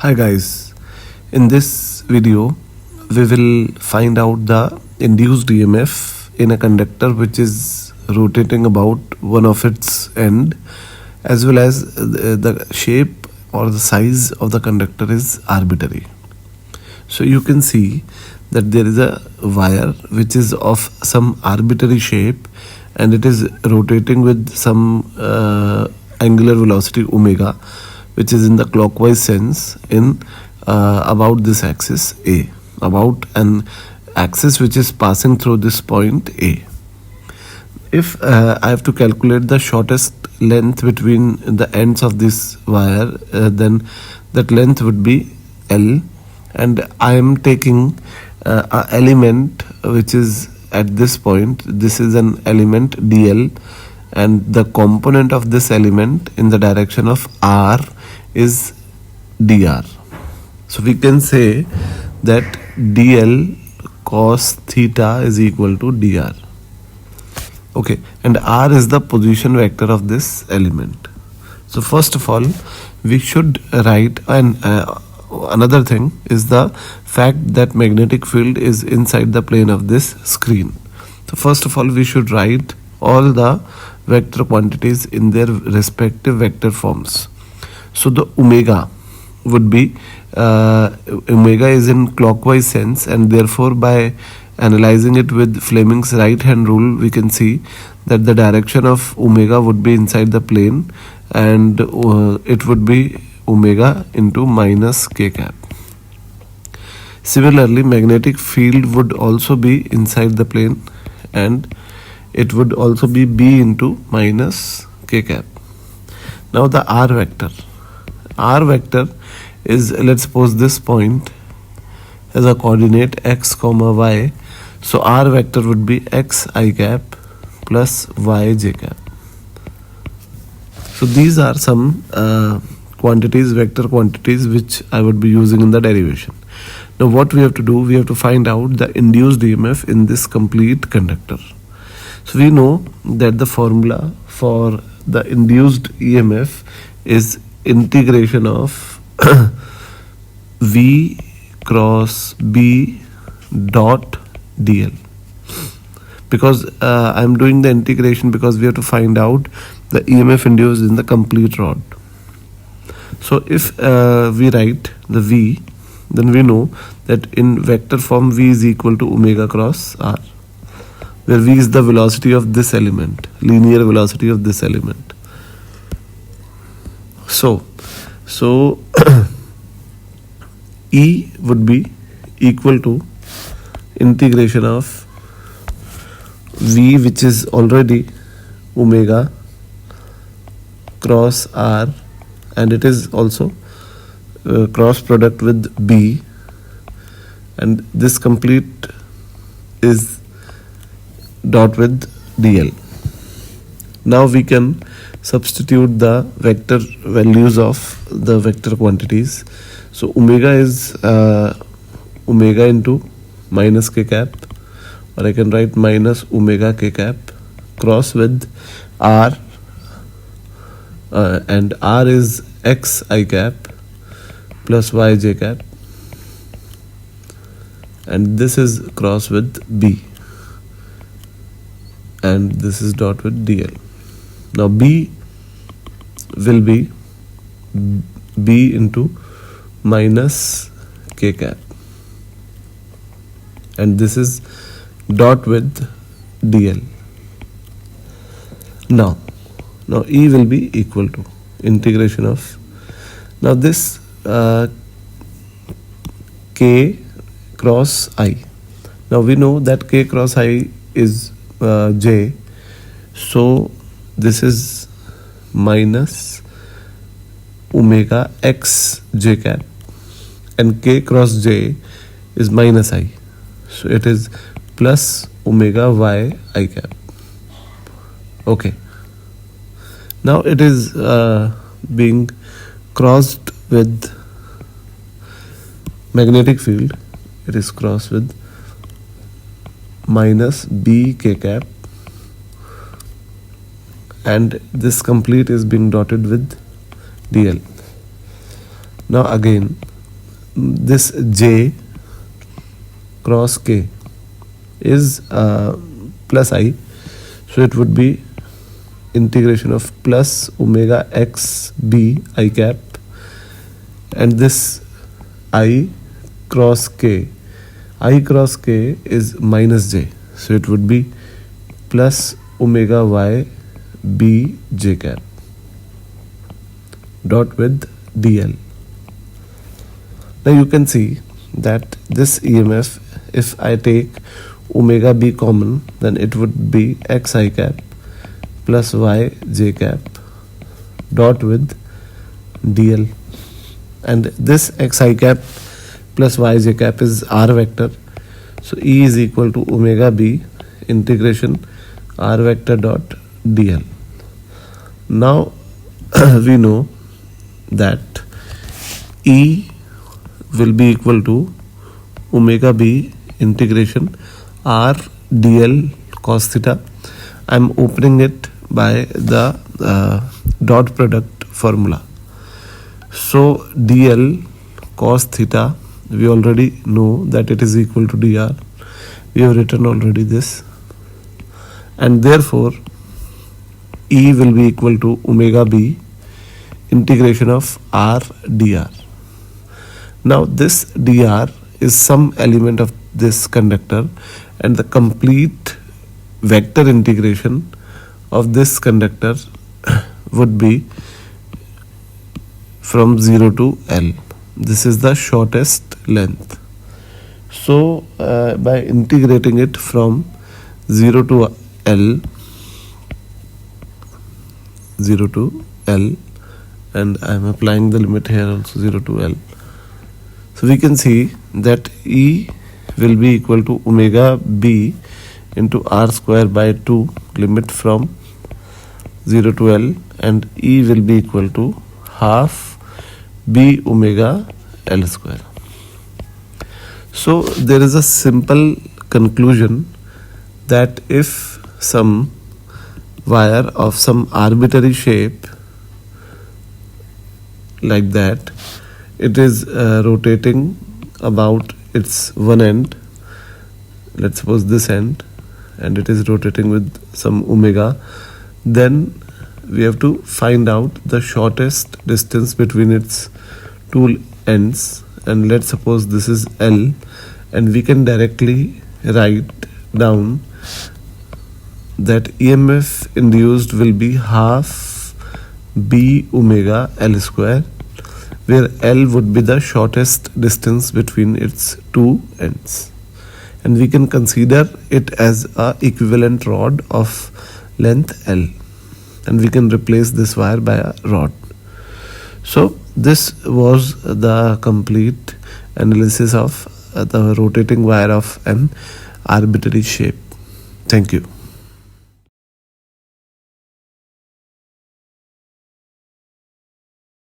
Hi guys, in this video we will find out the induced EMF in a conductor which is rotating about one of its end, as well as the shape or the size of the conductor is arbitrary. So you can see that there is a wire which is of some arbitrary shape and it is rotating with some angular velocity omega, which is in the clockwise sense in about this axis A, about an axis which is passing through this point A. If I have to calculate the shortest length between the ends of this wire, then that length would be L, and I am taking a element which is at this point. This is an element dl, and the component of this element in the direction of r is dr. So we can say that dl cos theta is equal to dr. Okay, and r is the position vector of this element. So first of all, we should write another thing is the fact that magnetic field is inside the plane of this screen. So first of all, we should write all the vector quantities in their respective vector forms. So the omega would be omega is in clockwise sense, and therefore by analyzing it with Fleming's right hand rule, we can see that the direction of omega would be inside the plane, and it would be omega into minus k cap. Similarly, magnetic field would also be inside the plane, and it would also be b into minus k cap. Now the r vector is, let's suppose this point has a coordinate x comma y, so r vector would be x I cap plus y j cap. So these are some vector quantities which I would be using in the derivation. Now what we have to do, we have to find out the induced EMF in this complete conductor. So we know that the formula for the induced EMF is integration of V cross B dot dl. Because I am doing the integration because we have to find out the EMF induced in the complete rod. So if we write the V, then we know that in vector form V is equal to omega cross r, where V is the velocity of this element, linear velocity of this element. So E would be equal to integration of V, which is already omega cross r, and it is also cross product with B, and this complete is dot with dl. Now we can substitute the vector values of the vector quantities. So omega is omega into minus k cap, or I can write minus omega k cap cross with r, and r is x I cap plus y j cap, and this is cross with b, and this is dot with dl. Now b will be b into minus k cap, and this is dot with dl. Now E will be equal to integration of, now this k cross I. Now we know that k cross I is j, so this is minus omega x j cap, and k cross j is minus I, so it is plus omega y I cap. Okay, now it is being crossed with magnetic field. It is crossed with minus b k cap, and this complete is being dotted with dl. Now again this J cross K is plus I, so it would be integration of plus omega x b I cap, and this I cross K is minus J, so it would be plus omega y b j cap dot with dl. Now you can see that this EMF, if I take omega b common, then it would be x I cap plus y j cap dot with dl, and this x I cap plus y j cap is r vector, so E is equal to omega b integration r vector dot dl. Now we know that E will be equal to omega b integration r dl cos theta. I am opening it by the dot product formula. So dl cos theta, we already know that it is equal to dr. We have written already this, and therefore E will be equal to omega b integration of r dr. Now this dr is some element of this conductor, and the complete vector integration of this conductor would be from 0 to L. This is the shortest length. So by integrating it from 0 to L, and I am applying the limit here also 0 to L. So we can see that E will be equal to omega b into r square by 2, limit from 0 to L, and E will be equal to half b omega L square. So there is a simple conclusion that if some wire of some arbitrary shape like that, it is rotating about its one end, let's suppose this end, and it is rotating with some omega, then we have to find out the shortest distance between its two ends, and let's suppose this is L, and we can directly write down that EMF induced will be half b omega L square, where L would be the shortest distance between its two ends, and we can consider it as a equivalent rod of length L, and we can replace this wire by a rod. So this was the complete analysis of the rotating wire of an arbitrary shape. Thank you.